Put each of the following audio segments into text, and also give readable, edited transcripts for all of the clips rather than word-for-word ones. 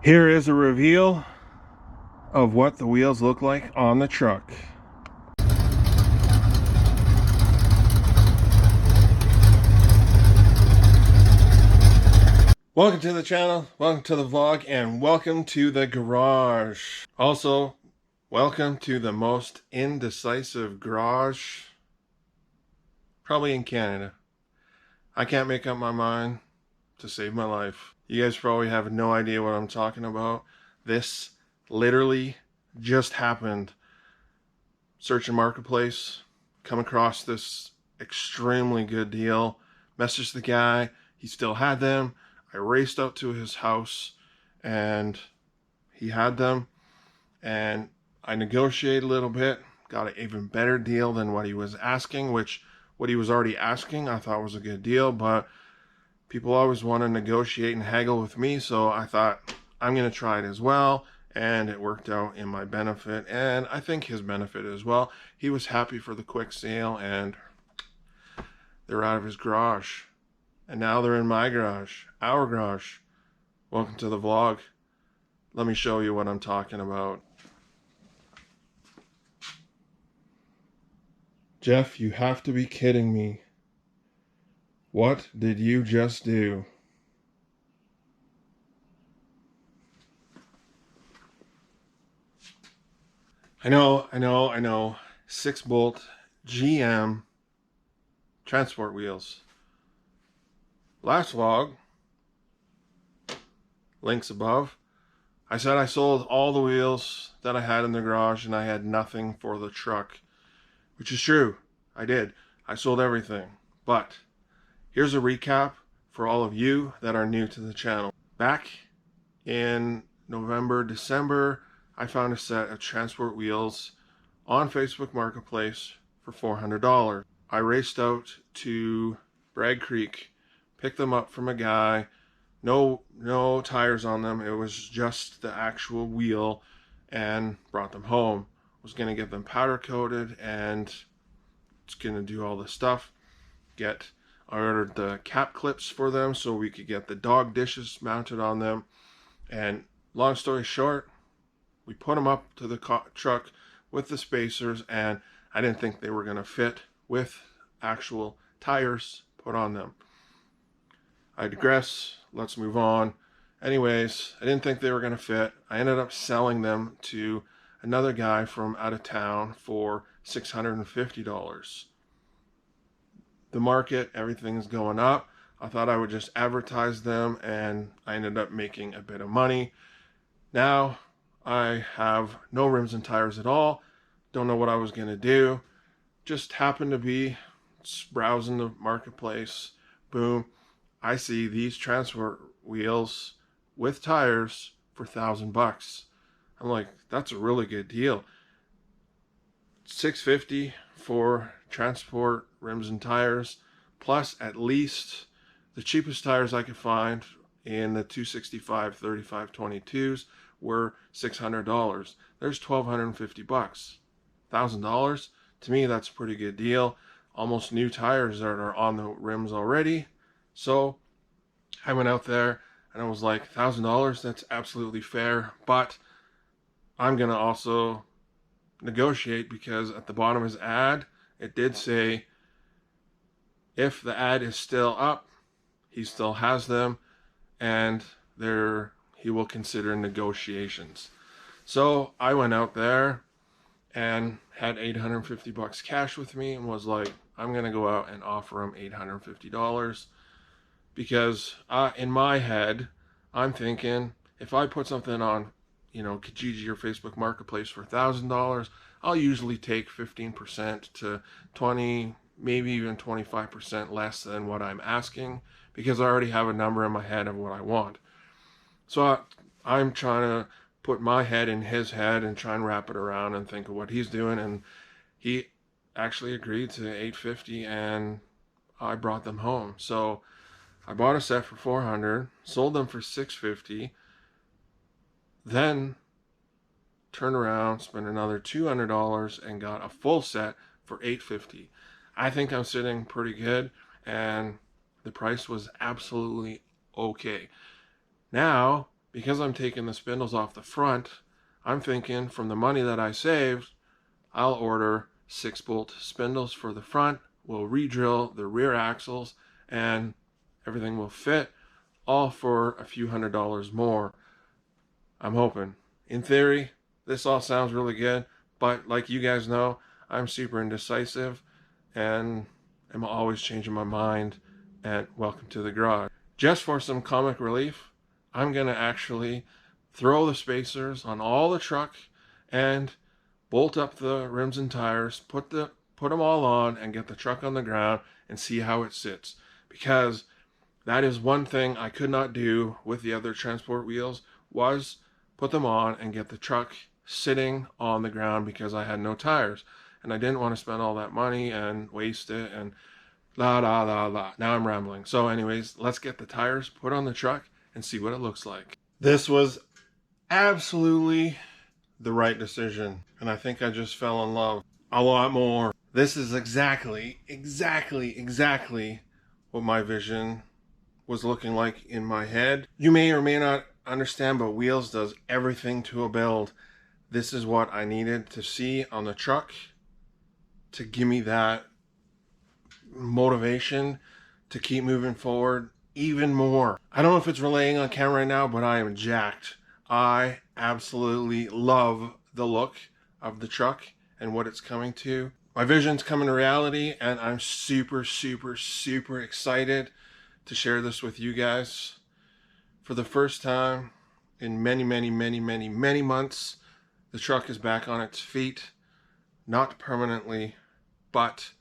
Here is a reveal of what the wheels look like on the truck. Welcome to the channel, welcome to the vlog, and welcome to the garage. Also, welcome to the most indecisive garage probably in Canada. I can't make up my mind to save my life. You guys probably have no idea what I'm talking about. This literally just happened. Search and Marketplace, come across this extremely good deal, messaged the guy, he still had them. I raced out to his house and he had them, and I negotiated a little bit, got an even better deal than what he was asking, which what he was already asking I thought was a good deal, but people always want to negotiate and haggle with me, so I thought I'm going to try it as well, and it worked out in my benefit, and I think his benefit as well. He was happy for the quick sale, and they're out of his garage, and now they're in my garage, our garage. Welcome to the vlog. Let me show you what I'm talking about. Jeff, you have to be kidding me. What did you just do? I know. 6-bolt GM transport wheels. Last vlog, links above, I said I sold all the wheels that I had in the garage and I had nothing for the truck, which is true. I did. I sold everything. But here's a recap for all of you that are new to the channel. Back in November, December, I found a set of transport wheels on Facebook Marketplace for $400. I raced out to Bragg Creek, picked them up from a guy. No tires on them. It was just the actual wheel, and brought them home. Was going to get them powder coated and it's going to do all this stuff. I ordered the cap clips for them so we could get the dog dishes mounted on them. And long story short, we put them up to the truck with the spacers, and I didn't think they were going to fit with actual tires put on them. I digress. Let's move on. Anyways, I didn't think they were going to fit. I ended up selling them to another guy from out of town for $650. The market, everything's going up. I thought I would just advertise them, and I ended up making a bit of money. Now I have no rims and tires at all. Don't know what I was going to do. Just happened to be browsing the marketplace. Boom. I see these transport wheels with tires for $1,000. I'm like, that's a really good deal. $650 for transport rims and tires, plus at least the cheapest tires I could find in the 265 35 22s were $600. There's $1,250. $1,000 to me, that's a pretty good deal. Almost new tires that are on the rims already. So I went out there and I was like, $1,000, that's absolutely fair, but I'm gonna also negotiate, because at the bottom of his ad it did say if the ad is still up, he still has them, and he will consider negotiations. So I went out there and had $850 cash with me and was like, I'm gonna go out and offer him $850, because in my head I'm thinking, if I put something on Kijiji or Facebook Marketplace for $1,000, I'll usually take 15% to 20, maybe even 25% less than what I'm asking, because I already have a number in my head of what I want. So I'm trying to put my head in his head and try and wrap it around and think of what he's doing, and he actually agreed to $850, and I brought them home. So I bought a set for $400, sold them for $650, then turned around, spent another $200, and got a full set for $850. I think I'm sitting pretty good, and the price was absolutely okay. Now, because I'm taking the spindles off the front, I'm thinking from the money that I saved, I'll order 6-bolt spindles for the front. We'll re-drill the rear axles and everything will fit, all for a few $100s more. I'm hoping. In theory, this all sounds really good, but like you guys know, I'm super indecisive and I'm always changing my mind. And welcome to the garage. Just for some comic relief, I'm gonna actually throw the spacers on all the truck and bolt up the rims and tires, put them all on, and get the truck on the ground and see how it sits. Because that is one thing I could not do with the other transport wheels, was put them on and get the truck sitting on the ground because I had no tires. And I didn't want to spend all that money and waste it and la la la la. Now I'm rambling. So anyways, let's get the tires put on the truck and see what it looks like. This was absolutely the right decision. And I think I just fell in love a lot more. This is exactly what my vision was looking like in my head. You may or may not understand, but Wheels does everything to a build. This is what I needed to see on the truck to give me that motivation to keep moving forward even more. I don't know if it's relaying on camera right now, but I am jacked. I absolutely love the look of the truck and what it's coming to. My vision's coming to reality, and I'm super excited to share this with you guys. For the first time in many months, the truck is back on its feet. Not permanently, but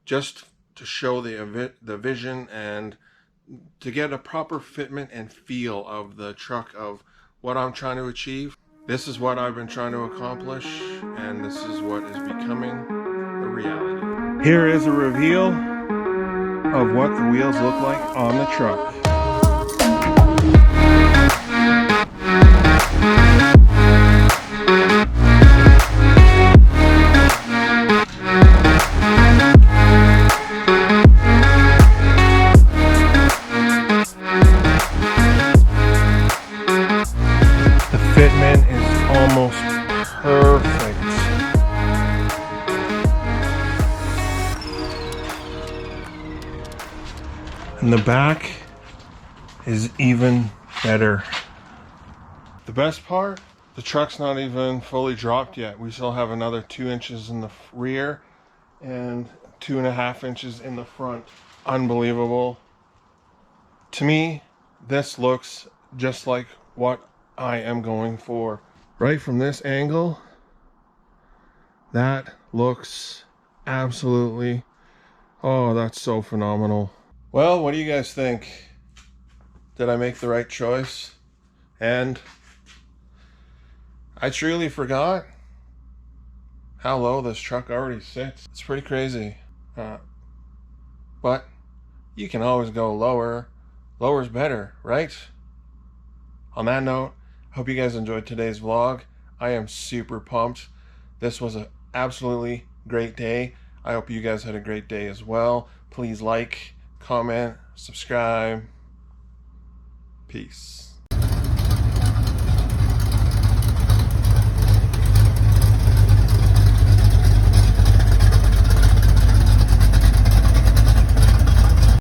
just to show the vision and to get a proper fitment and feel of the truck, of what I'm trying to achieve. This is what I've been trying to accomplish, and this is what is becoming a reality. Here is a reveal of what the wheels look like on the truck. Fitment is almost perfect. And the back is even better. The best part, the truck's not even fully dropped yet. We still have another 2 inches in the rear and 2.5 inches in the front. Unbelievable. To me, this looks just like what I am going for. Right from this angle, that looks absolutely, oh, that's so phenomenal. Well, what do you guys think? Did I make the right choice? And I truly forgot how low this truck already sits. It's pretty crazy. But you can always go lower. Lower's better, right? On that note, I hope you guys enjoyed today's vlog. I am super pumped. This was an absolutely great day. I hope you guys had a great day as well. Please like, comment, subscribe. Peace.